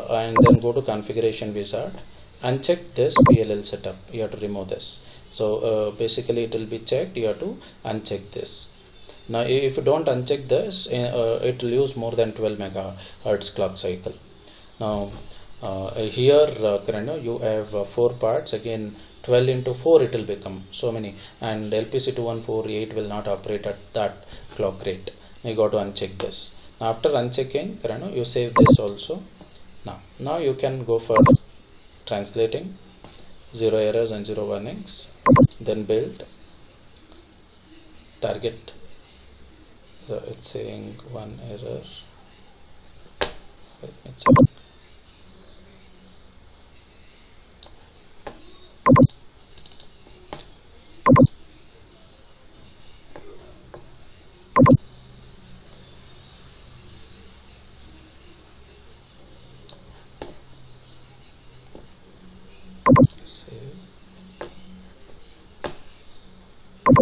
and then go to configuration wizard, uncheck this PLL setup. You have to remove this. So basically it will be checked. You have to uncheck this. Now if you don't uncheck this, it will use more than 12 megahertz clock cycle. Now here you have 4 parts. Again 12 into 4 it will become so many, and LPC2148 will not operate at that clock rate. You got to uncheck this. Now after unchecking, you save this also. Now you can go for translating, 0 errors and 0 warnings, then build, target, it's saying 1 error. Let me check.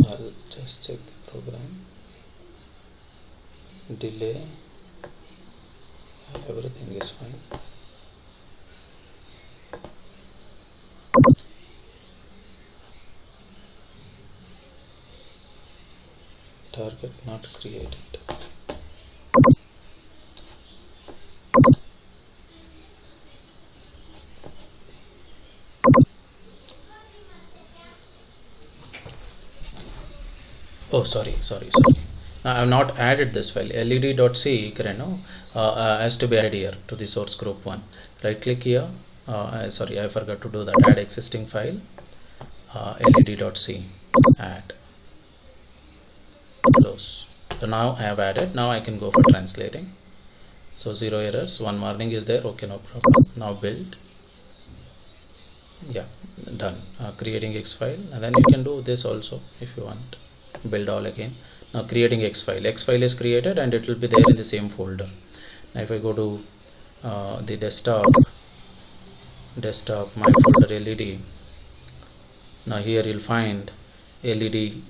I'll just check the program. Delay, everything is fine. Target not created. Oh, sorry. Now I have not added this file. led.c has to be added here to the source group 1. Right click here. Sorry, I forgot to do that. Add existing file. led.c, add, close. So now I have added. Now I can go for translating. So 0 errors, 1 warning is there. Okay, no problem. Now build. Yeah, done. Creating X file, and then you can do this also if you want. Build all again. Now creating X file is created and it will be there in the same folder. Now if I go to the desktop my folder LED, now here you'll find LED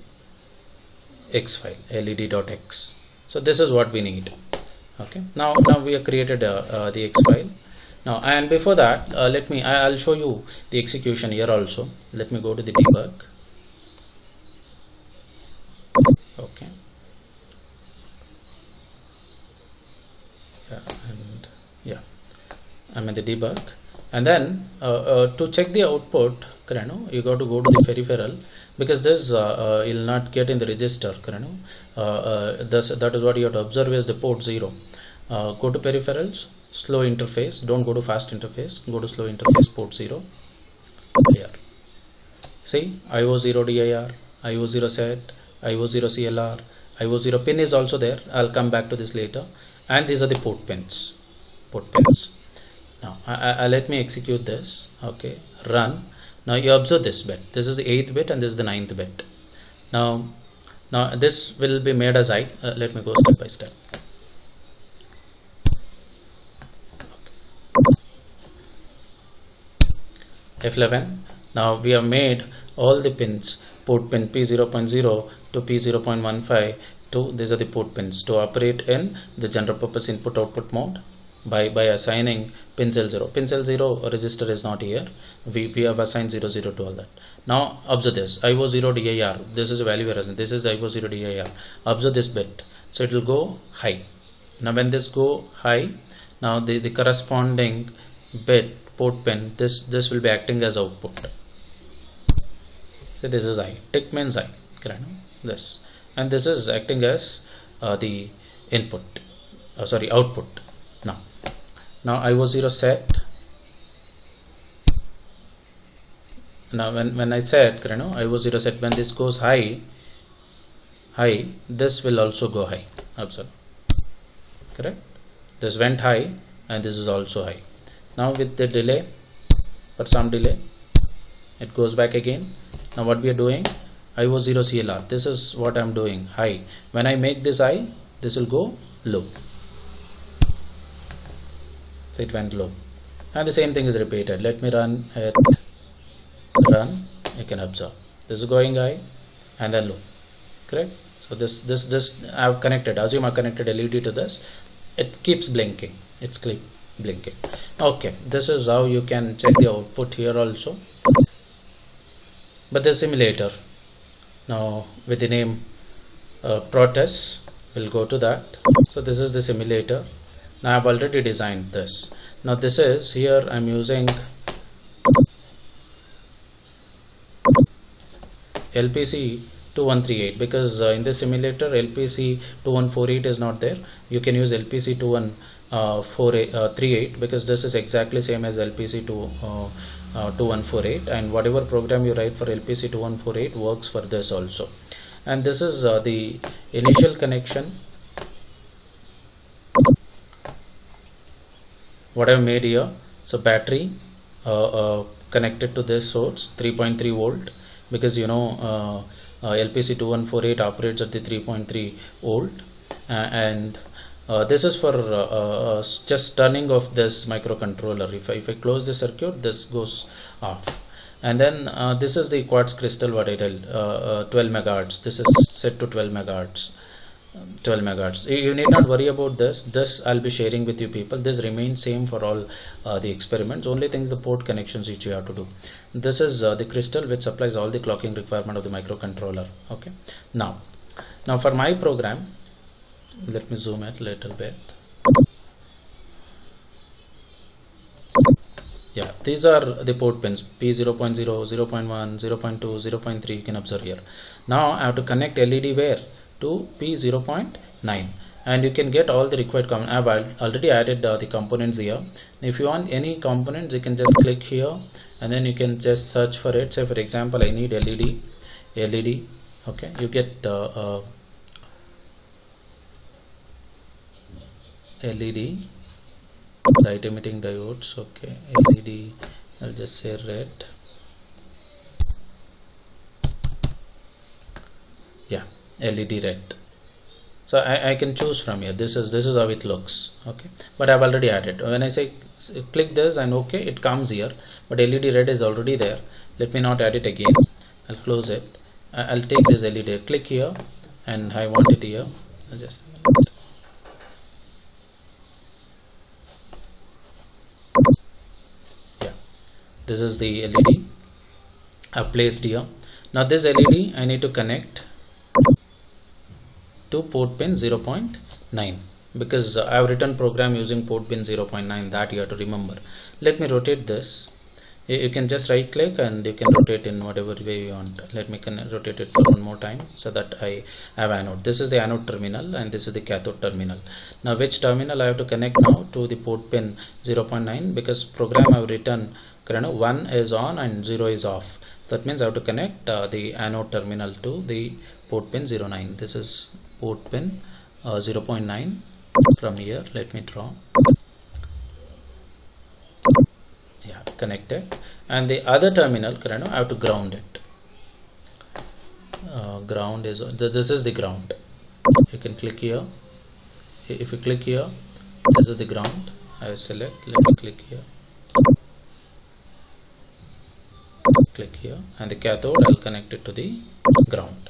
X file, led.x. so this is what we need. Okay, now we have created the X file. Now, and before that I'll show you the execution here also. Let me go to the debug. Okay, yeah, I'm in the debug, and then to check the output, you got to go to the peripheral, because this you'll not get in the register. That is what you have to observe is the port 0. Go to peripherals, slow interface, don't go to fast interface, go to slow interface, port 0 here. See, IO0 DIR, IO0 set, IO0 CLR, IO0 pin is also there. I'll come back to this later. And these are the port pins. Now let me execute this. Okay, run. Now you observe this bit. This is the 8th bit and this is the 9th bit. Now this will be made as I. Let me go step by step. F11. Now we have made all the pins, port pin P0.0 to P0.15 to, these are the port pins to operate in the general purpose input output mode by assigning pin cell 0. Pin cell 0 register is not here. We have assigned 00 to all that. Now observe this IO0 DIR. This is a value error. This is the IO0 DIR. Observe this bit. So it will go high. Now when this go high, now the corresponding bit port pin, this will be acting as output. So this is I. Tick means I. This, and this is acting as the input. Output. Now IO0 set. Now when I said IO0 set, when this goes high, this will also go high. Observe. Correct. This went high and this is also high. Now with the delay, for some delay, it goes back again. Now what we are doing, IO0 CLR, this is what I am doing, high. When I make this high, this will go low. So it went low, and the same thing is repeated. Let me run it. Run. You can observe this is going high and then low. Correct. So this I have connected. Assume I connected LED to this. It keeps blinking. It's clear. blinking. Okay, this is how you can check the output here also. But the simulator, now with the name Proteus, we'll go to that. So this is the simulator. Now I've already designed this. Now this is here I'm using LPC2138 because in this simulator LPC2148 is not there. You can use LPC2138 because this is exactly same as LPC2148, and whatever program you write for LPC2148 works for this also. And this is the initial connection what I've made here. So battery connected to this source 3.3 volt, because you know LPC2148 operates at the 3.3 volt, and this is for just turning off this microcontroller. If I close the circuit, this goes off. And then this is the quartz crystal what I tell 12 megahertz. This is set to 12 megahertz. 12 megahertz. You need not worry about this. I'll be sharing with you people. This remains same for all the experiments. Only things the port connections which you have to do. This is the crystal which supplies all the clocking requirement of the microcontroller. Okay. Now for my program, let me zoom it a little bit. Yeah, these are the port pins P0.0, 0.1, 0.2, 0.3. You can observe here. Now I have to connect LED where? To P0.9, and you can get all the required components. I've already added the components here. If you want any components, you can just click here and then you can just search for it. Say for example I need LED. Okay, you get LED, light emitting diodes. Okay, LED, I'll just say red. Yeah, LED red. So I can choose from here. This is how it looks. Okay, but I've already added. When I say click this and okay, it comes here, but LED red is already there. Let me not add it again. I'll close it. I'll take this LED, click here, and I want it here. Just yeah, this is the LED I've placed here. Now this LED I need to connect to port pin 0.9 because I have written program using port pin 0.9, that you have to remember. Let me rotate this. You can just right click and you can rotate in whatever way you want. Let me rotate it one more time so that I have anode. This is the anode terminal and this is the cathode terminal. Now which terminal I have to connect now? To the port pin 0.9, because program I have written 1 is on and 0 is off. That means I have to connect the anode terminal to the port pin 09. This is port pin 0.9 from here. Let me draw. Yeah, connected. And the other terminal I have to ground it. Ground is this is the ground. You can click here. If you click here, this is the ground. I will select. Let me click here. Click here, and the cathode I'll connect it to the ground.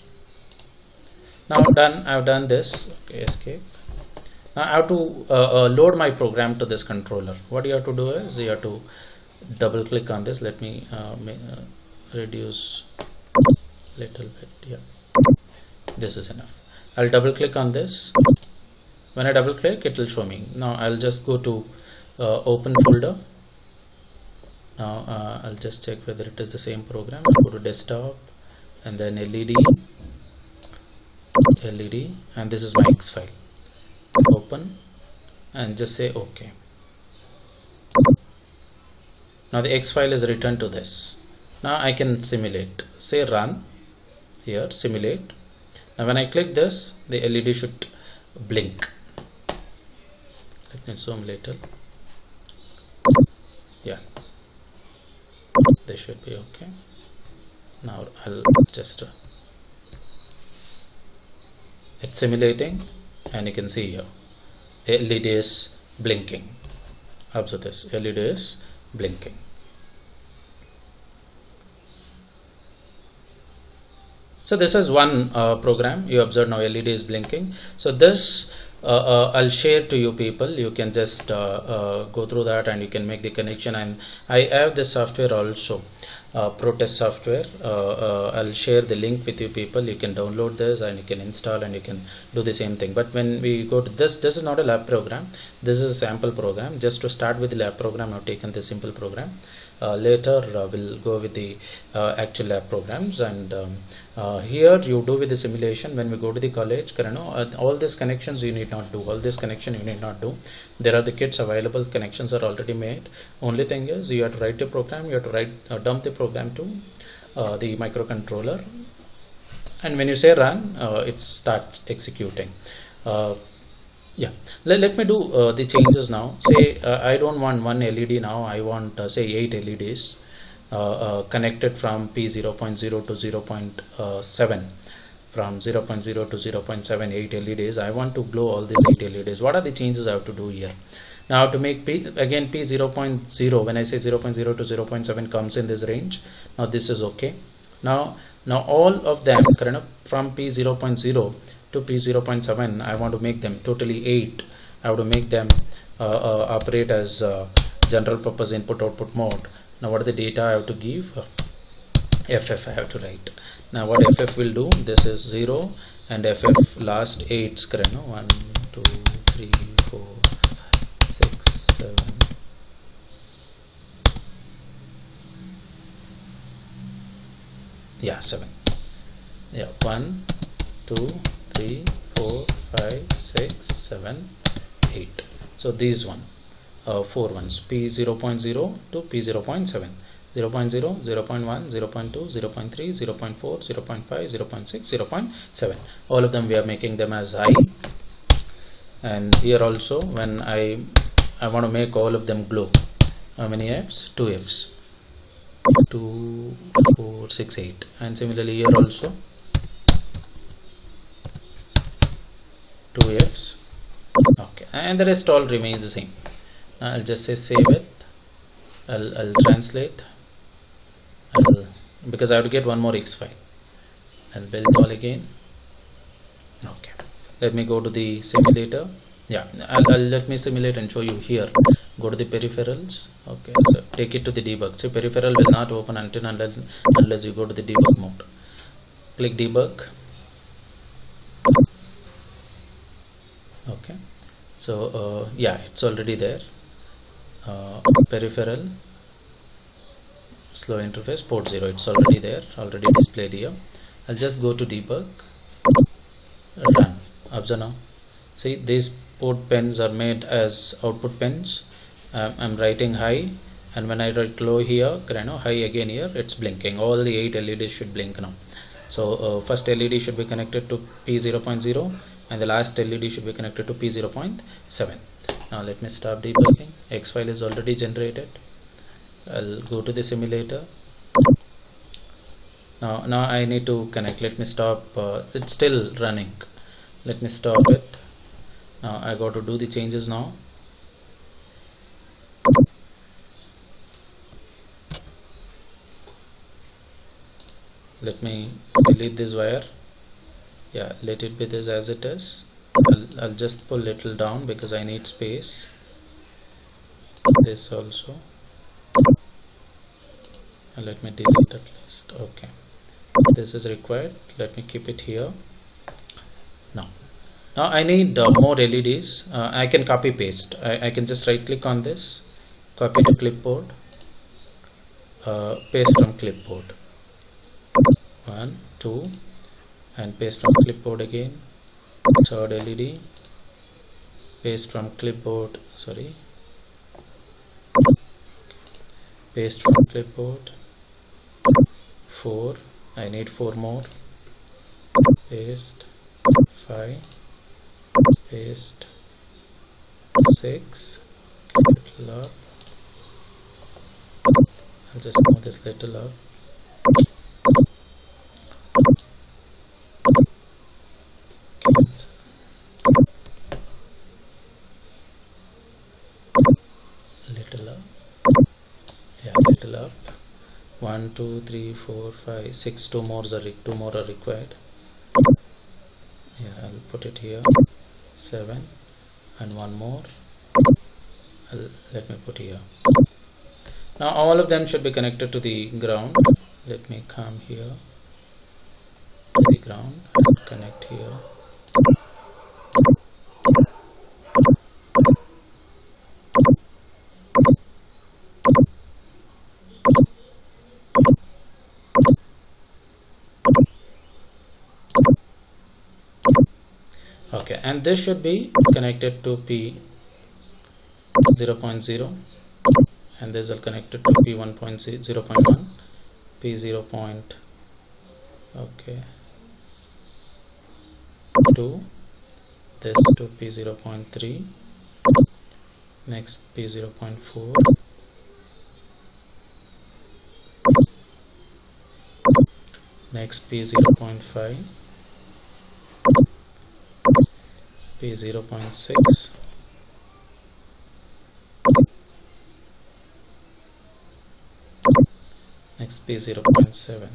Now done. I've done this. Okay, escape. Now I have to load my program to this controller. What you have to do is you have to double click on this. Let me reduce little bit. Yeah, this is enough. I'll double click on this. When I double click, it will show me. Now I'll just go to open folder. Now I'll just check whether it is the same program. I'll go to desktop and then LED, and this is my X file. Open and just say OK. Now the X file is returned to this. Now I can simulate. Say run here, simulate. Now when I click this, the LED should blink. Let me zoom little. Yeah, they should be okay. Now I'll just it's simulating, and you can see here LED is blinking. Observe this, LED is blinking. So this is one program. You observe now LED is blinking. So this I'll share to you people. You can just go through that and you can make the connection. And I have this software also, protest software. I'll share the link with you people. You can download this and you can install and you can do the same thing. But when we go to this is not a lab program. This is a sample program. Just to start with the lab program, I've taken the simple program. Later we'll go with the actual lab programs, and here you do with the simulation. When we go to the college, all these connections you need not do. All this connection you need not do. There are the kits available. Connections are already made. Only thing is you have to write the program. You have to dump the program to the microcontroller, and when you say run, it starts executing. Yeah, let me do the changes now. Say I don't want one LED now. I want say 8 LEDs connected from P0.0 to 0.7. From 0.0 to 0.7, 8 LEDs. I want to glow all these 8 LEDs. What are the changes I have to do here? Now to make again P0.0, when I say 0.0 to 0.7 comes in this range. Now this is okay. Now all of them from P0.0 to P0.7, I want to make them totally 8. I have to make them operate as general purpose input output mode. Now what are the data I have to give? FF I have to write. Now what FF will do? This is 0 and FF last 8s. 1, 2, 3, 4, 5, 6, 7. Yeah, 7. Yeah, 1, 2, 3, 4, 5, 6, 7, 8. So these 4 ones, P0.0 to P0.7. 0.0, 0.1, 0.2, 0.3, 0.4, 0.5, 0.6, 0.7. All of them we are making them as high. And here also, when I want to make all of them glow. How many Fs? 2 Fs. 2, 4, 6, 8. And similarly here also 2 Fs. Okay, and the rest all remains the same. Now I'll just say save it. I'll translate. Because I have to get one more X file. I'll build all again. Okay, let me go to the simulator. Yeah, let me simulate and show you here. Go to the peripherals. Okay, so take it to the debug. So peripheral will not open unless you go to the debug mode. Click debug. Okay, so yeah, it's already there. Peripheral slow interface port 0, it's already there, already displayed here. I'll just go to debug, run. Observe now. See, these port pins are made as output pins. I'm writing high, and when I write low here, high again here, it's blinking. All the 8 LEDs should blink now. So first LED should be connected to P0.0 and the last LED should be connected to P0.7. Now let me stop debugging. X file is already generated. I'll go to the simulator. Now I need to connect. Let me stop. It's still running. Let me stop it. Now I got to do the changes now. Let me delete this wire. Yeah, let it be this as it is. I'll just pull little down because I need space. This also. And let me delete at least. Okay, this is required. Let me keep it here. Now I need more LEDs. I can copy paste. I can just right click on this, copy to clipboard, paste from clipboard. 1, 2, and paste from clipboard again. Third LED, paste from clipboard. Sorry, paste from clipboard. 4, I need 4 more. Paste. 5, paste. 6, little up. I'll just move this little up. Little up. Yeah, little up. 1, 2, 3, 4, 5, 6. 2 more are required. Yeah, I'll put it here. 7 and one more. Let me put here. Now all of them should be connected to the ground. Let me come here to the ground and connect here. Okay, and this should be connected to P 0.0, and this will connected to P 1.0.1, P 0. Okay, 2, this to P 0.3, next P 0.4, next P 0.5, P 0.6, next P 0.7.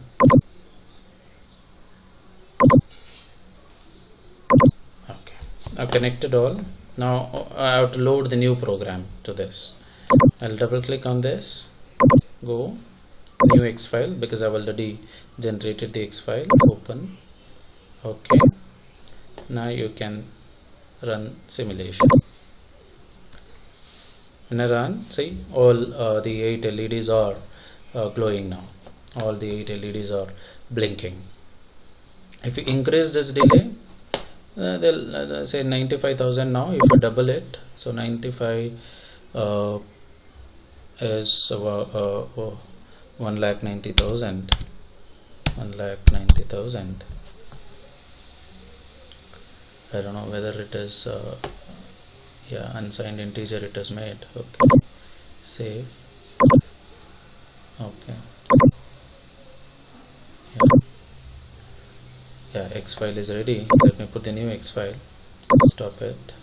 Okay, I've connected all. Now I have to load the new program to this. I'll double click on this, go new X file, because I've already generated the X file. Open. Okay, now you can run simulation. When I run, see all the 8 LEDs are glowing now. All the 8 LEDs are blinking. If you increase this delay, they'll say 95,000 now. If you double it, so 95 is 1,90,000. 1,90,000. I don't know whether it is yeah, unsigned integer it is made. Okay, save. Okay, yeah, X file is ready. Let me put the new X file. Stop it.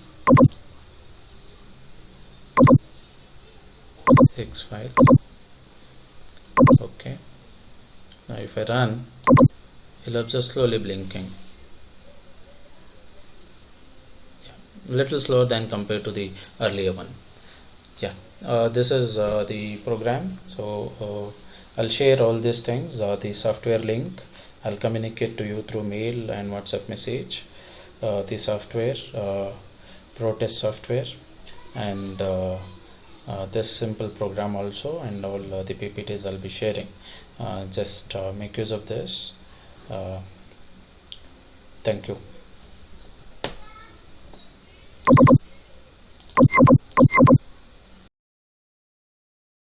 X file. Okay, now if I run, you'll observe slowly blinking. Little slower than compared to the earlier one. Yeah, this is the program. So I'll share all these things, the software link I'll communicate to you through mail and WhatsApp message, the software, protest software, and this simple program also, and all the PPTs I'll be sharing. Just make use of this. Thank you.